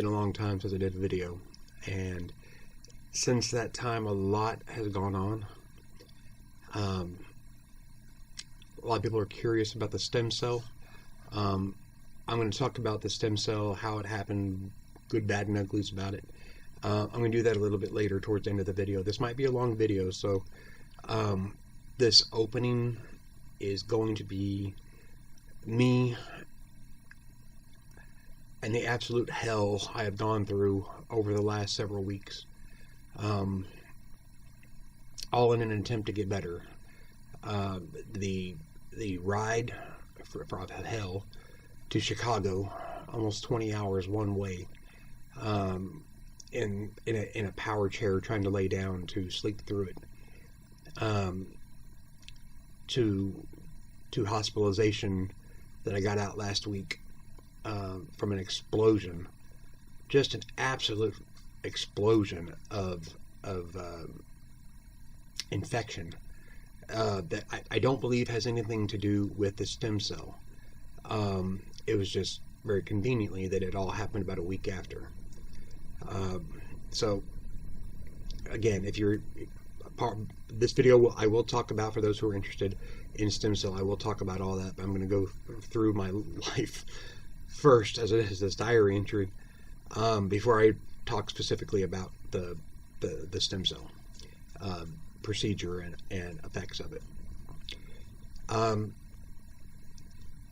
been a long time since I did a video, and since that time a lot has gone on. A lot of people are curious about the stem cell. I'm going to talk about the stem cell, how it happened, good, bad, and uglies about it. I'm going to do that a little bit later towards the end of the video. This might be a long video, so this opening is going to be me and the absolute hell I have gone through over the last several weeks, all in an attempt to get better. The ride for hell to Chicago, almost 20 hours one way, in a power chair, trying to lay down to sleep through it, to hospitalization that I got out last week from an explosion, just an absolute explosion of infection that I don't believe has anything to do with the stem cell. It was just very conveniently that it all happened about a week after. So again, if you're this video, I will talk about, for those who are interested in stem cell, I will talk about all that, but I'm going to go through my life first as this diary entry, before I talk specifically about the stem cell procedure and effects of it.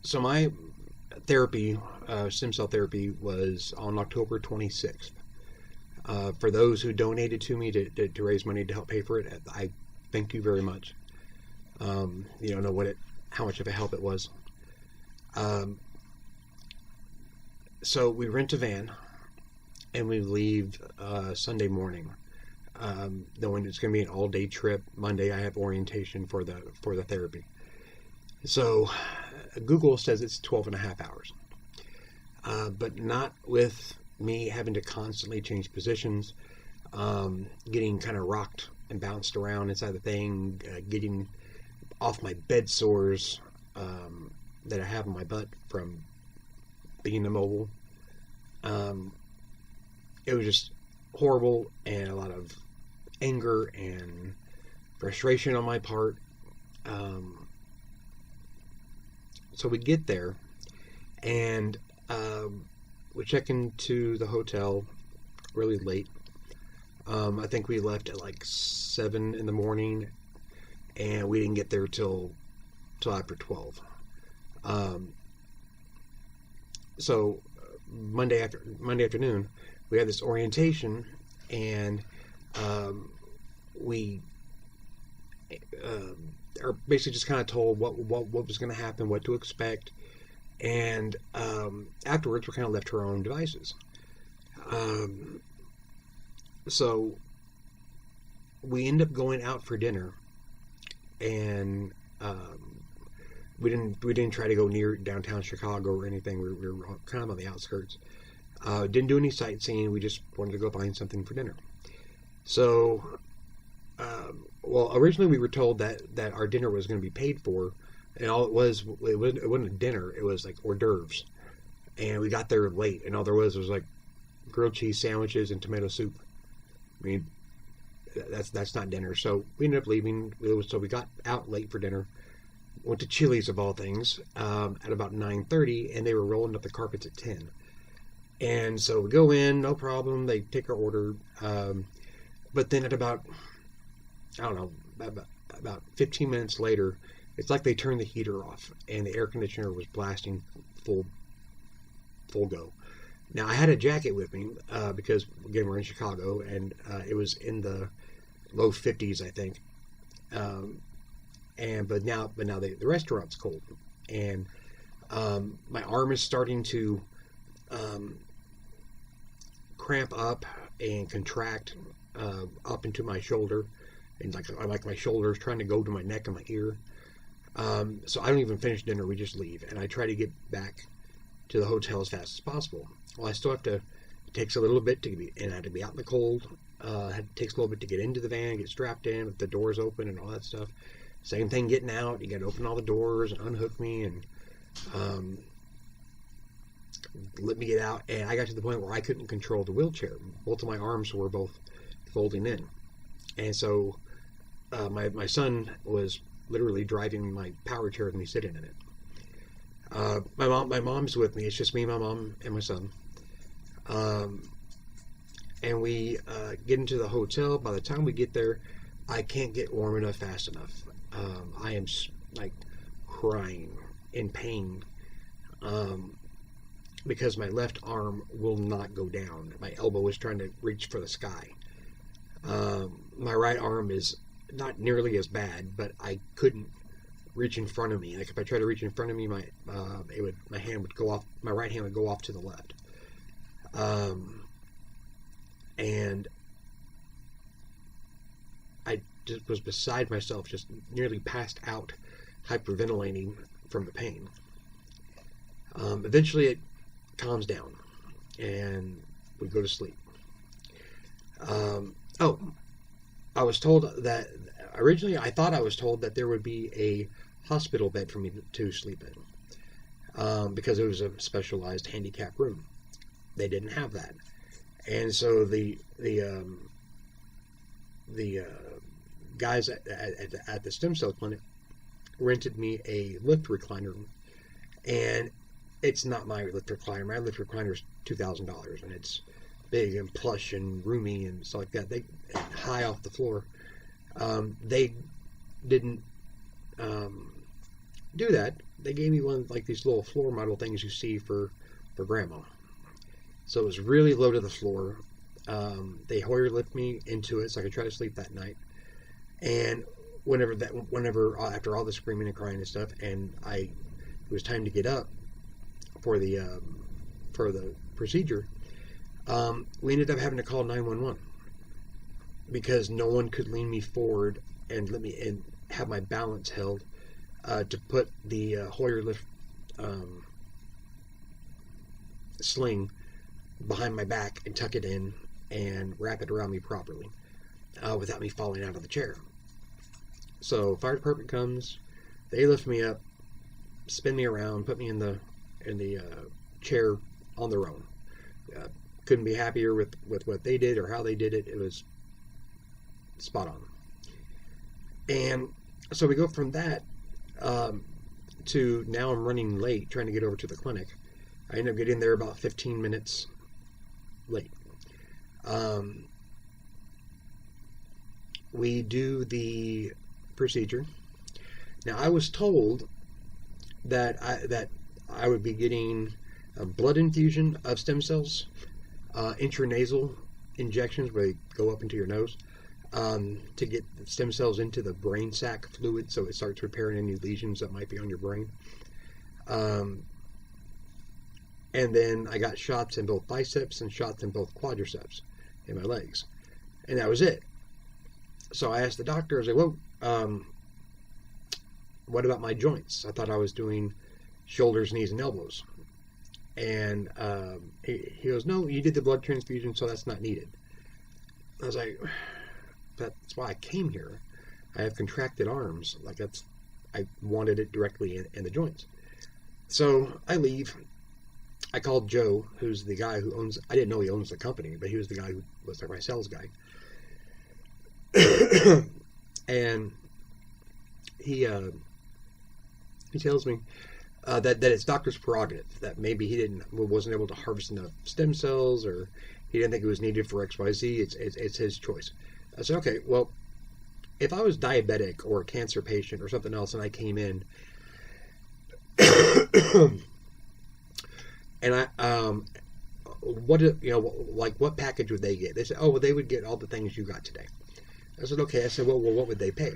So my therapy, stem cell therapy, was on October 26th. For those who donated to me to raise money to help pay for it, I thank you very much. You don't know how much of a help it was. So we rent a van and we leave Sunday morning, knowing it's going to be an all-day trip. Monday I have orientation for the therapy. So Google says it's 12 and a half hours, but not with me having to constantly change positions, getting kind of rocked and bounced around inside the thing, getting off my bed sores that I have in my butt from being immobile. It was just horrible, and a lot of anger and frustration on my part. So we get there, and we check into the hotel really late. I think we left at like 7 in the morning, and we didn't get there till after 12. So Monday afternoon, we had this orientation, and we are basically just kind of told what was going to happen, what to expect, and afterwards we're kind of left to our own devices. So we end up going out for dinner, and we didn't try to go near downtown Chicago or anything. We were kind of on the outskirts. Didn't do any sightseeing. We just wanted to go find something for dinner. So, well, originally we were told that our dinner was going to be paid for, and all it wasn't a dinner. It was like hors d'oeuvres, and we got there late, and all there was like grilled cheese sandwiches and tomato soup. I mean, that's not dinner. So we ended up leaving. So we got out late for dinner. Went to Chili's, of all things, at about 9:30, and they were rolling up the carpets at 10. And so we go in, no problem. They take our order, but then at about, I don't know, about 15 minutes later, it's like they turned the heater off, and the air conditioner was blasting full go. Now, I had a jacket with me, because, again, we're in Chicago, and it was in the low 50s, I think. But now the restaurant's cold, and my arm is starting to cramp up and contract up into my shoulder, and like my shoulders trying to go to my neck and my ear. So I don't even finish dinner. We just leave, and I try to get back to the hotel as fast as possible. Well, I still have to. It takes a little bit to be, and I had to be out in the cold. It takes a little bit to get into the van, get strapped in with the doors open and all that stuff. Same thing getting out. You got to open all the doors and unhook me, and let me get out, and I got to the point where I couldn't control the wheelchair. Both of my arms were both folding in, and so my son was literally driving my power chair with me sitting in it. My mom's with me. It's just me, my mom, and my son. And we get into the hotel. By the time we get there, I can't get warm enough fast enough. I am like crying in pain because my left arm will not go down. My elbow is trying to reach for the sky. My right arm is not nearly as bad, but I couldn't reach in front of me. Like if I tried to reach in front of me, my hand would go off. My right hand would go off to the left. And I just was beside myself, just nearly passed out, hyperventilating from the pain. Eventually it calms down and we go to sleep. I was told that originally I thought I was told that there would be a hospital bed for me to sleep in because it was a specialized handicap room. They didn't have that, and so the guys at the stem cell clinic rented me a lift recliner, and it's not my lift recliner. My lift recliner is $2,000, and it's big and plush and roomy and stuff like that. They high off the floor. They didn't do that. They gave me one like these little floor model things you see for grandma. So it was really low to the floor. They Hoyer lift me into it so I could try to sleep that night. And whenever after all the screaming and crying and stuff, and it was time to get up for the procedure. We ended up having to call 911 because no one could lean me forward and let me and have my balance held to put the Hoyer lift sling behind my back and tuck it in and wrap it around me properly without me falling out of the chair. So fire department comes, they lift me up, spin me around, put me in the chair on their own. Couldn't be happier with what they did or how they did it. It was spot on. And so we go from that to now I'm running late trying to get over to the clinic. I end up getting there about 15 minutes late. We do the procedure. Now I was told that I would be getting a blood infusion of stem cells, intranasal injections where they go up into your nose to get stem cells into the brain sac fluid so it starts repairing any lesions that might be on your brain. And then I got shots in both biceps and shots in both quadriceps in my legs. And that was it. So I asked the doctor, I was like, well, what about my joints? I thought I was doing shoulders, knees, and elbows. And he goes, no, you did the blood transfusion, so that's not needed. I was like, that's why I came here. I have contracted arms. I wanted it directly in the joints. So I leave. I called Joe, who's the guy who owns, I didn't know he owns the company, but he was the guy who was like my sales guy. And he tells me that it's doctor's prerogative, that maybe he wasn't able to harvest enough stem cells, or he didn't think it was needed for XYZ. It's his choice. I said, okay, well, if I was diabetic or a cancer patient or something else, and I came in, and what package would they get? They said, oh, well, they would get all the things you got today. I said, okay. I said, well, what would they pay?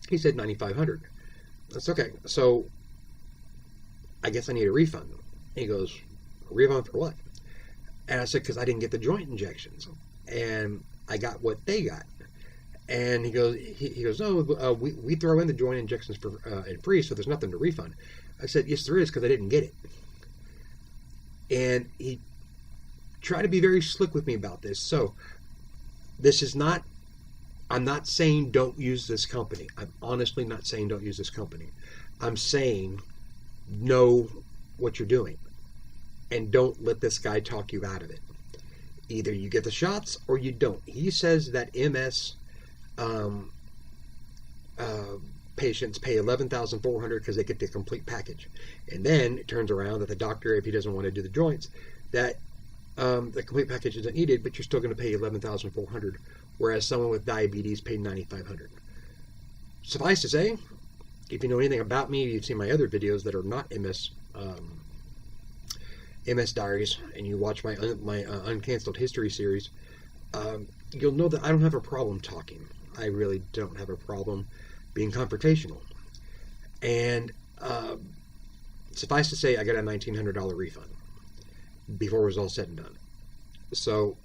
He said $9,500. That's okay. So I guess I need a refund. He goes, a refund for what? And I said, because I didn't get the joint injections, and I got what they got. And he goes, no, we throw in the joint injections for and free, so there's nothing to refund. I said, yes, there is, because I didn't get it. And he tried to be very slick with me about this. So this is not, I'm not saying don't use this company. I'm honestly not saying don't use this company. I'm saying know what you're doing. and don't let this guy talk you out of it. Either you get the shots or you don't. He says that MS patients pay $11,400 because they get the complete package, and then it turns around that the doctor, if he doesn't want to do the joints, that the complete package isn't needed, but you're still going to pay $11,400, whereas someone with diabetes paid $9,500. Suffice to say, if you know anything about me, you've seen my other videos that are not MS Diaries, and you watch my Uncanceled history series, you'll know that I don't have a problem talking. I really don't have a problem being confrontational. And suffice to say, I got a $1,900 refund before it was all said and done. So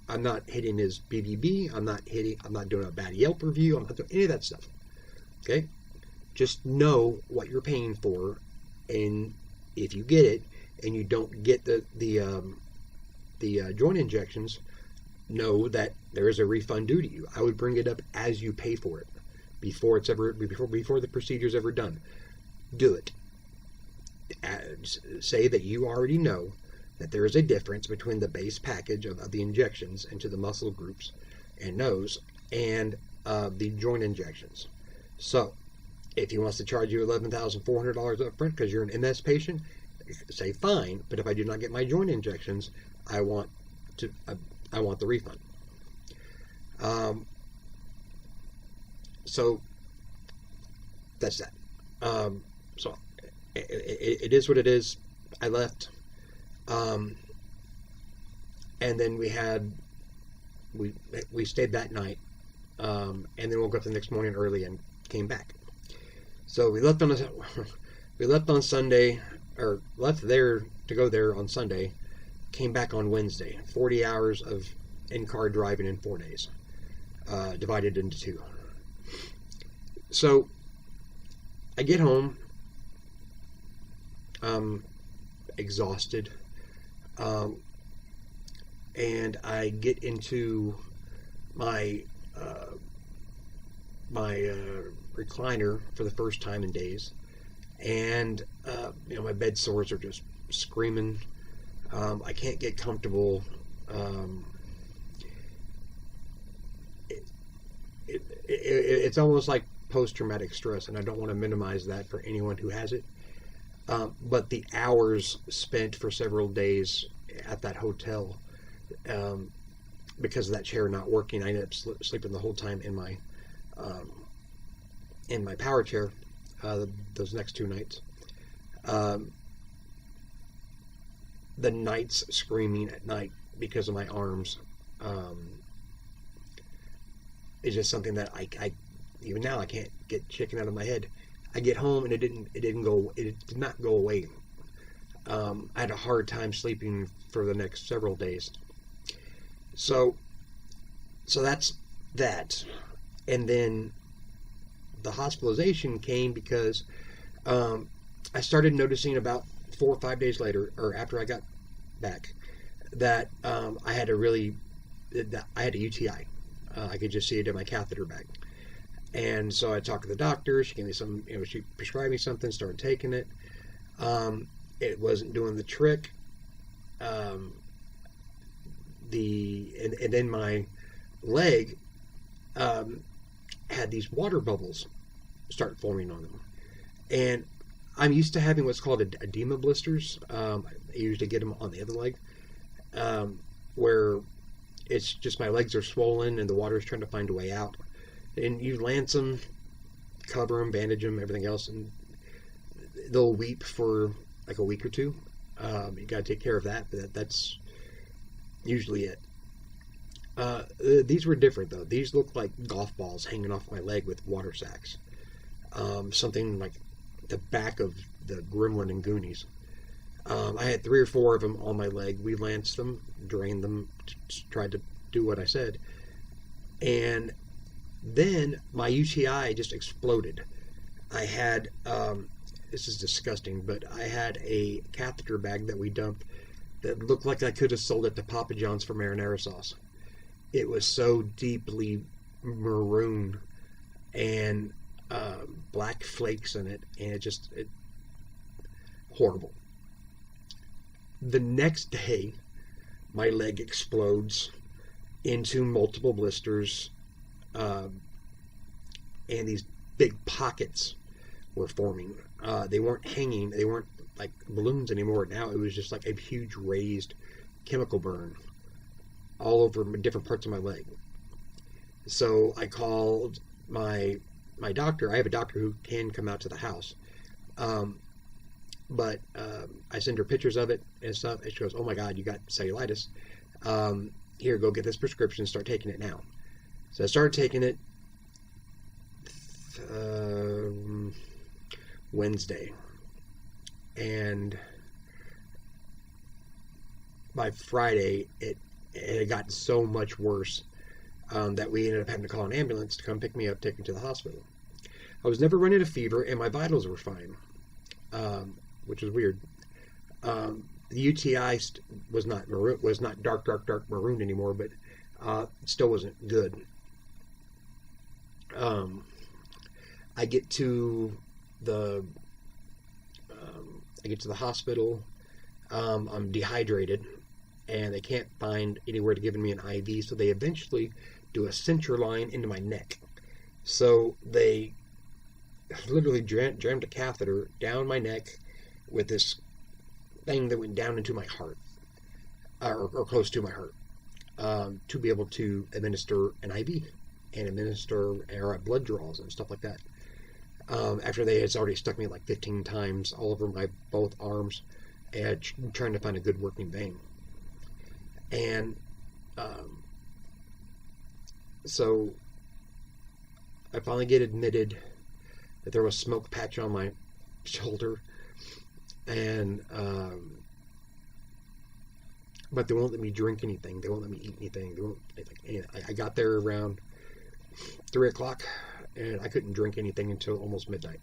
I'm not hitting his BBB. I'm not doing a bad Yelp review. I'm not doing any of that stuff. Okay? Just know what you're paying for, and if you get it and you don't get the joint injections, know that there is a refund due to you. I would bring it up as you pay for it, before the procedure's ever done. Do it. Say that you already know that there is a difference between the base package of the injections into the muscle groups and nose and the joint injections. So if he wants to charge you $11,400 up front because you're an MS patient, say fine, but if I do not get my joint injections, I want the refund. So that's that. So it is what it is. I left, and then we stayed that night, and then woke up the next morning early and came back. So we left on Sunday, or left there to go there on Sunday, came back on Wednesday. 40 hours of in-car driving in 4 days, divided into 2. So I get home, exhausted, and I get into my recliner for the first time in days, and my bed sores are just screaming. I can't get comfortable. It's almost like post-traumatic stress, and I don't want to minimize that for anyone who has it. But the hours spent for several days at that hotel, because of that chair not working, I ended up sleeping the whole time in my power chair those next 2 nights. The nights screaming at night because of my arms is just something that I even now I can't get shaken out of my head. I get home and it did not go away. I had a hard time sleeping for the next several days. So that's that. And then the hospitalization came because I started noticing about 4 or 5 days later, or after I got back, that I had a UTI. I could just see it in my catheter bag. And so I talked to the doctor. She gave me some, she prescribed me something, started taking it. It wasn't doing the trick. And then my leg had these water bubbles start forming on them. And I'm used to having what's called edema blisters. I usually get them on the other leg, where it's just my legs are swollen and the water is trying to find a way out. And you lance them, cover them, bandage them, everything else, and they'll weep for like a week or 2. You got to take care of that, but that's usually it. These were different though. These looked like golf balls hanging off my leg with water sacks. Something like the back of the Gremlin and Goonies. I had 3 or 4 of them on my leg. We lanced them, drained them, tried to do what I said, and then my UTI just exploded. I had, this is disgusting, but I had a catheter bag that we dumped that looked like I could have sold it to Papa John's for marinara sauce. It was so deeply maroon and black flakes in it, and it horrible. The next day, my leg explodes into multiple blisters, and these big pockets were forming. They weren't hanging, they weren't like balloons anymore. Now it was just like a huge raised chemical burn all over different parts of my leg. So I called my doctor. I have a doctor who can come out to the house. But I send her pictures of it and stuff, and she goes, "Oh my God, you got cellulitis. Here, go get this prescription and start taking it now." So I started taking it Wednesday, and by Friday it had gotten so much worse that we ended up having to call an ambulance to come pick me up, take me to the hospital. I was never running a fever, and my vitals were fine, which is weird. The UTI was not dark maroon anymore, but still wasn't good. I get to the hospital. I'm dehydrated, and they can't find anywhere to give me an IV, so they eventually do a center line into my neck. So they literally jammed a catheter down my neck with this thing that went down into my heart, or close to my heart, to be able to administer an IV and administer blood draws and stuff like that. After they had already stuck me like 15 times all over my both arms, and trying to find a good working vein. And so I finally get admitted that there was smoke patch on my shoulder, and but they won't let me drink anything. They won't let me eat anything. They won't. I got there around 3 o'clock, and I couldn't drink anything until almost midnight.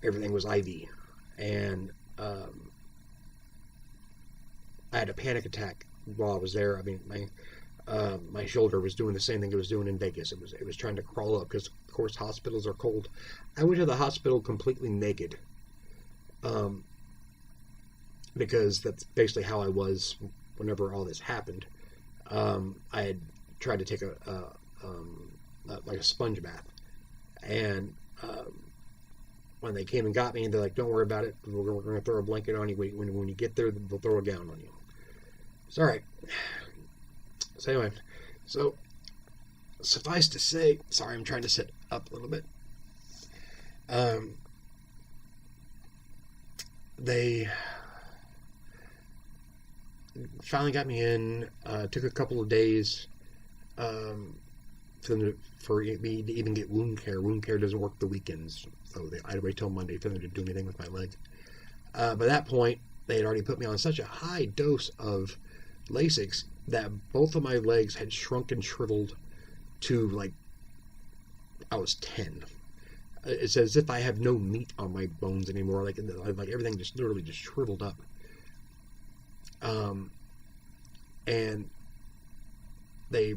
Everything was IV, and I had a panic attack while I was there. I mean, my shoulder was doing the same thing it was doing in Vegas. It was trying to crawl up because, of course, hospitals are cold. I went to the hospital completely naked, because that's basically how I was whenever all this happened. I had tried to take like a sponge bath, and when they came and got me, they're like, "Don't worry about it. We're going to throw a blanket on you. When you get there, they'll throw a gown on you." It's all right. So anyway, suffice to say, sorry, I'm trying to sit up a little bit. They finally got me in. Took a couple of days for me to even get wound care. Wound care doesn't work the weekends, so I had to wait till Monday for them to do anything with my leg. By that point, they had already put me on such a high dose of Lasix that both of my legs had shrunk and shriveled to like I was 10. It's as if I have no meat on my bones anymore. Like everything just literally just shriveled up. And they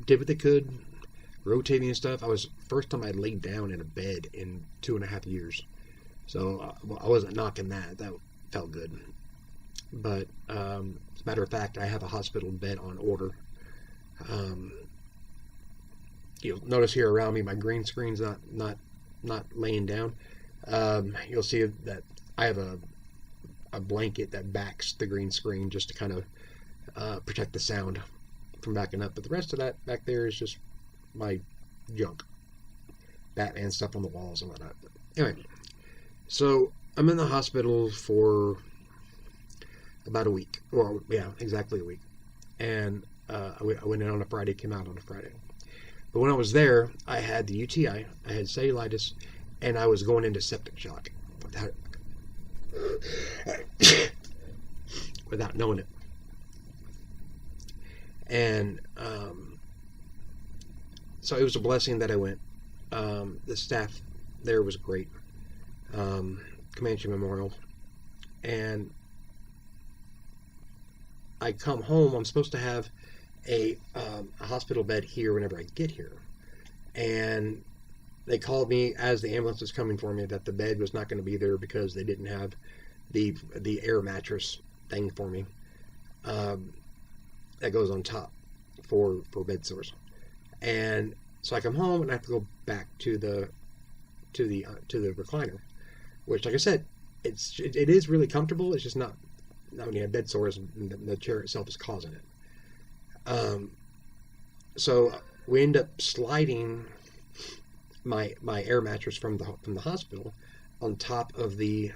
did what they could, rotating and stuff. I was first time I laid down in a bed in 2.5 years, so I wasn't knocking that. That felt good. But as a matter of fact, I have a hospital bed on order. You'll notice here around me, my green screen's not laying down. You'll see that I have a blanket that backs the green screen just to kind of protect the sound from backing up. But the rest of that back there is just my junk, Batman stuff on the walls and whatnot. But anyway, so I'm in the hospital for about a week. Well, yeah, exactly a week. And I went in on a Friday, came out on a Friday. But when I was there, I had the UTI, I had cellulitis, and I was going into septic shock without knowing it. And so it was a blessing that I went. The staff there was great. Comanche Memorial. And I come home, I'm supposed to have a hospital bed here whenever I get here. And they called me as the ambulance was coming for me that the bed was not going to be there because they didn't have the air mattress thing for me that goes on top for bed sores. And so I come home and I have to go back to the recliner, which, like I said, it is really comfortable. It's just not when you have bed sores and the chair itself is causing it. So we end up sliding my air mattress from the hospital on top of the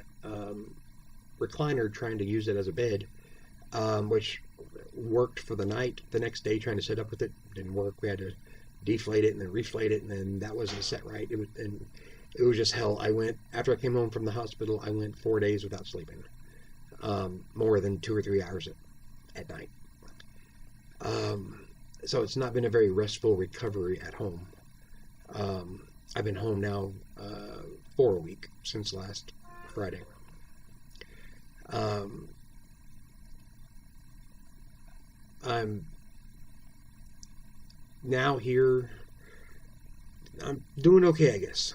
recliner, trying to use it as a bed, which worked for the night. The next day, trying to set up with it, didn't work. We had to deflate it and then reflate it, and then that wasn't set right. It was just hell. After I came home from the hospital, I went 4 days without sleeping, more than 2 or 3 hours at night. So it's not been a very restful recovery at home. I've been home now for a week since last Friday. I'm now here. I'm doing okay, I guess.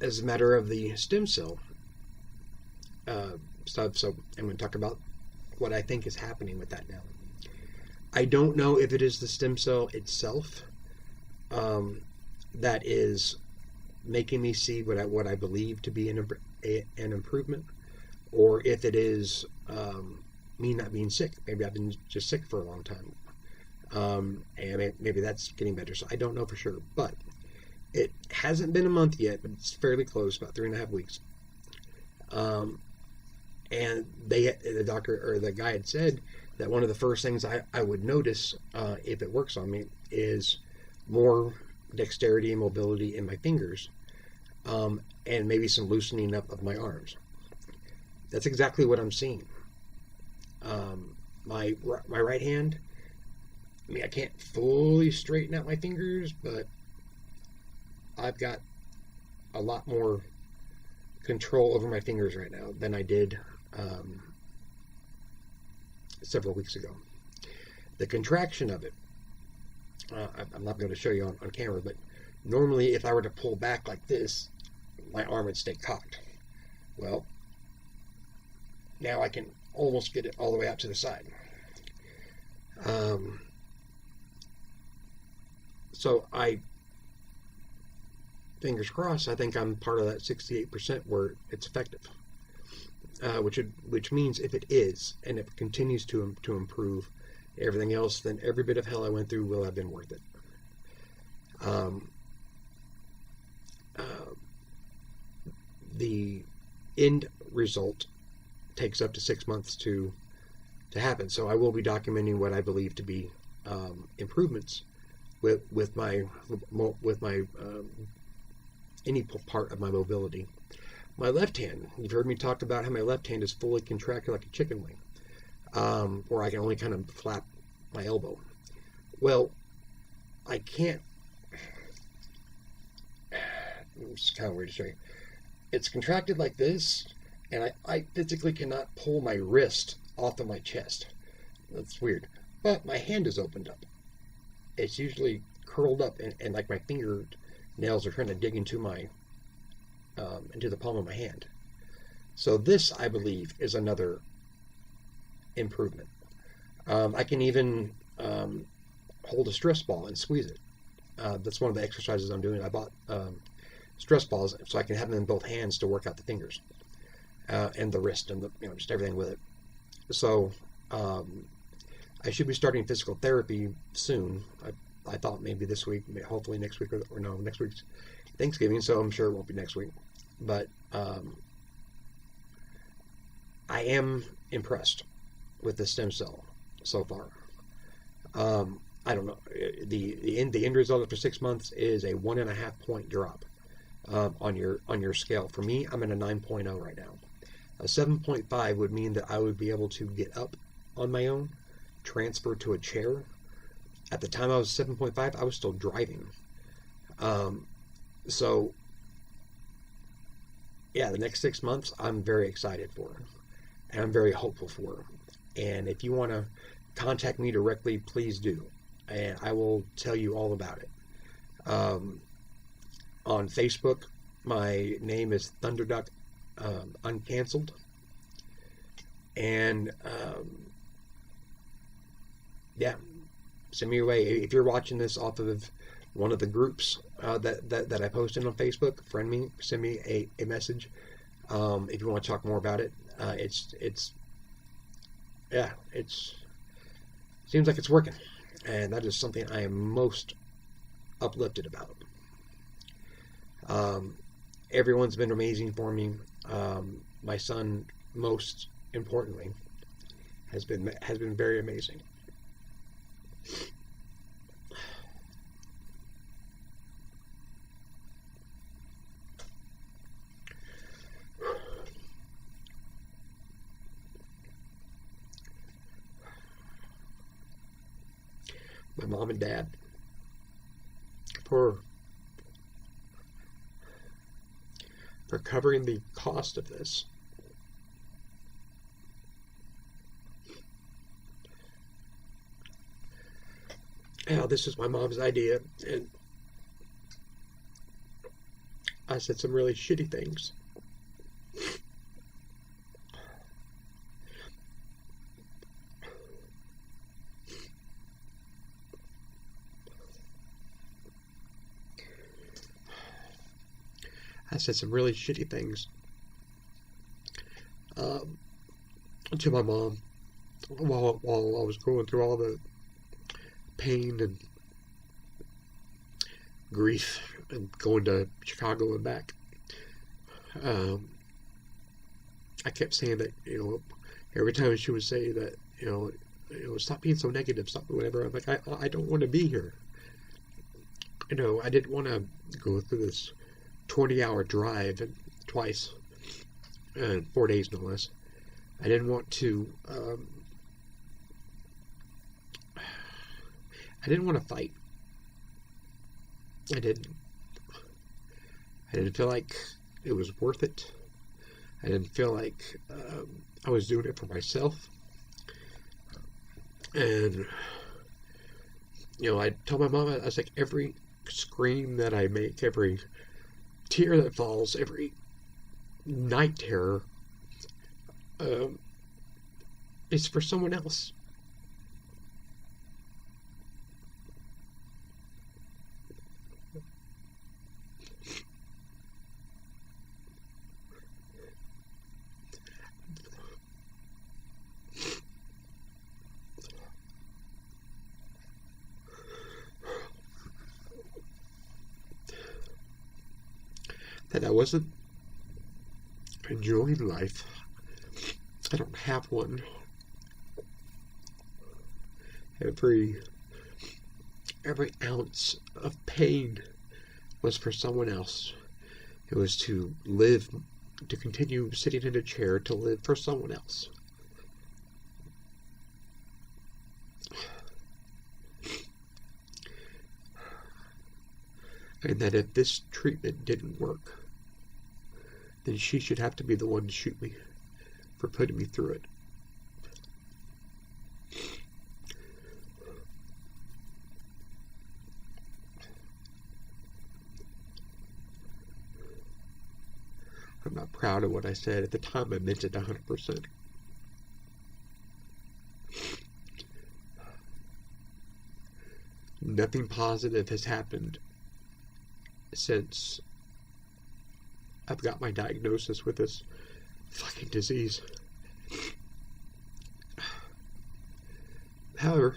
As a matter of the stem cell stuff, so I'm going to talk about what I think is happening with that now. I don't know if it is the stem cell itself that is making me see what I believe to be an improvement, or if it is me not being sick. Maybe I've been just sick for a long time, and maybe that's getting better. So I don't know for sure, but it hasn't been a month yet, but it's fairly close, about 3.5 weeks. And the doctor or the guy had said that one of the first things I would notice if it works on me is more dexterity and mobility in my fingers, and maybe some loosening up of my arms. That's exactly what I'm seeing. My right hand, I mean, I can't fully straighten out my fingers, but I've got a lot more control over my fingers right now than I did several weeks ago. The contraction of it, I'm not going to show you on camera, but normally if I were to pull back like this, my arm would stay cocked. Well, now I can almost get it all the way out to the side. So fingers crossed, I think I'm part of that 68% where it's effective. Which means if it is, and if it continues to improve everything else, then every bit of hell I went through will have been worth it. The end result takes up to 6 months to happen, so I will be documenting what I believe to be improvements with my any part of my mobility. My left hand, you've heard me talk about how my left hand is fully contracted like a chicken wing, where I can only kind of flap my elbow. Well, I can't. It's kind of weird to show you. It's contracted like this, and I physically cannot pull my wrist off of my chest. That's weird. But my hand is opened up. It's usually curled up, and like my fingernails are trying to dig into the palm of my hand. So this, I believe, is another improvement. I can even hold a stress ball and squeeze it. That's one of the exercises I'm doing. I bought stress balls so I can have them in both hands to work out the fingers and the wrist and just everything with it. So I should be starting physical therapy soon. I thought maybe this week, hopefully next week, or no, next week's Thanksgiving, so I'm sure it won't be next week. But I am impressed with the stem cell so far. I don't know. The end result after 6 months is a 1.5 point drop on your scale. For me, I'm at a 9.0 right now. A 7.5 would mean that I would be able to get up on my own, transfer to a chair. At the time I was 7.5, I was still driving. So, yeah, the next 6 months I'm very excited for, and I'm very hopeful for. And if you want to contact me directly, please do. and I will tell you all about it. On Facebook, my name is Thunderduck Uncanceled, and yeah, send me your way. If you're watching this off of one of the groups that I posted on Facebook, friend me, send me a message. If you want to talk more about it, it's seems like it's working, and that is something I am most uplifted about. Everyone's been amazing for me. My son, most importantly, has been very amazing. My mom and dad, for covering the cost of this. Yeah, this is my mom's idea, and I said some really shitty things. I said some really shitty things to my mom while I was going through all the pain and grief and going to Chicago and back. I kept saying that, every time she would say that, stop being so negative, stop whatever. I'm like, I don't want to be here. I didn't want to go through this 20-hour drive and twice, 4 days no less. I didn't want to. I didn't want to fight. I didn't feel like it was worth it. I didn't feel like I was doing it for myself. And I told my mom, I was like, every scream that I make, every tear that falls, every night terror, it's for someone else. That I wasn't enjoying life. I don't have one. Every ounce of pain was for someone else. It was to live, to continue sitting in a chair, to live for someone else. And that if this treatment didn't work, then she should have to be the one to shoot me for putting me through it. I'm not proud of what I said. At the time, I meant it 100%. Nothing positive has happened since I've got my diagnosis with this fucking disease. However,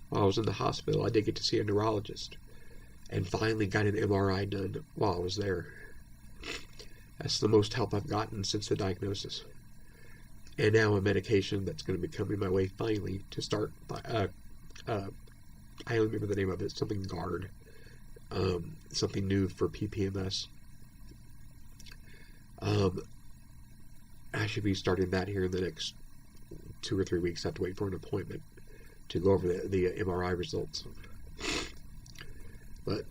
while I was in the hospital, I did get to see a neurologist and finally got an MRI done while I was there. That's the most help I've gotten since the diagnosis. And now a medication that's going to be coming my way finally to start. I don't remember the name of it. Something GARD. Something new for PPMS. I should be starting that here in the next 2 or 3 weeks. I have to wait for an appointment to go over the MRI results. But,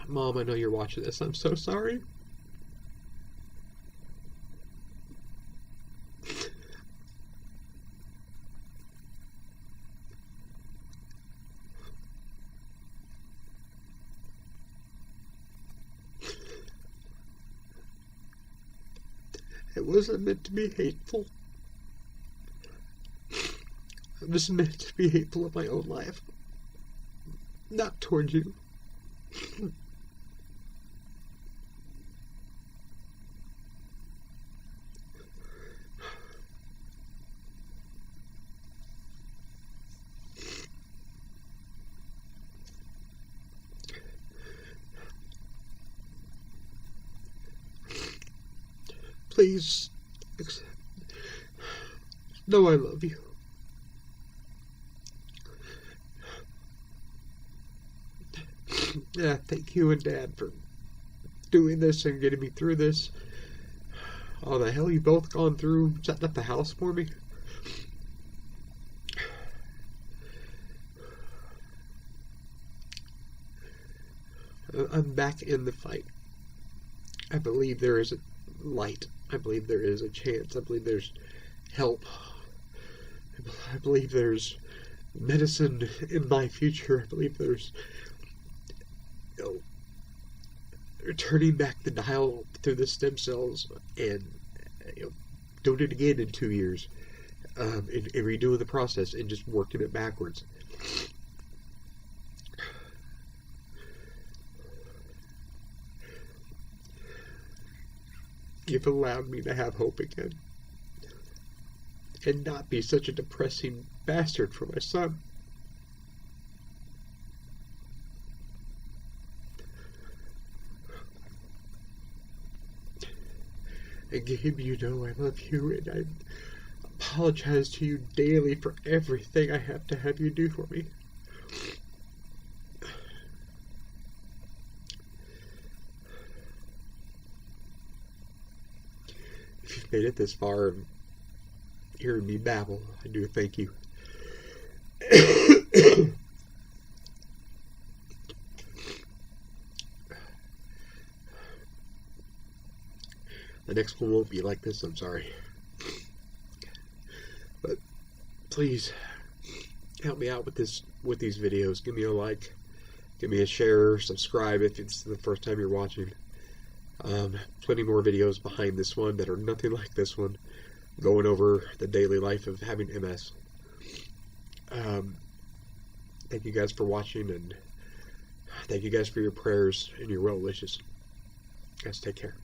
Mom, I know you're watching this. I'm so sorry. It wasn't meant to be hateful. I was meant to be hateful in my own life. Not toward you. Please know I love you. Yeah, thank you and Dad for doing this and getting me through this. All the hell you both gone through setting up the house for me. I'm back in the fight. I believe there is a light. I believe there is a chance. I believe there's help. I believe there's medicine in my future. I believe there's, turning back the dial through the stem cells and doing it again in 2 years, and redoing the process and just working it backwards. You've allowed me to have hope again and not be such a depressing bastard for my son. And Gabe, you know I love you, and I apologize to you daily for everything I have to have you do for me. If you've made it this far and hearing me babble, I do thank you. The next one won't be like this, I'm sorry. But please help me out with these videos. Give me a like, give me a share, subscribe if it's the first time you're watching. Plenty more videos behind this one that are nothing like this one, going over the daily life of having MS. Thank you guys for watching, and thank you guys for your prayers and your well wishes. Guys, take care.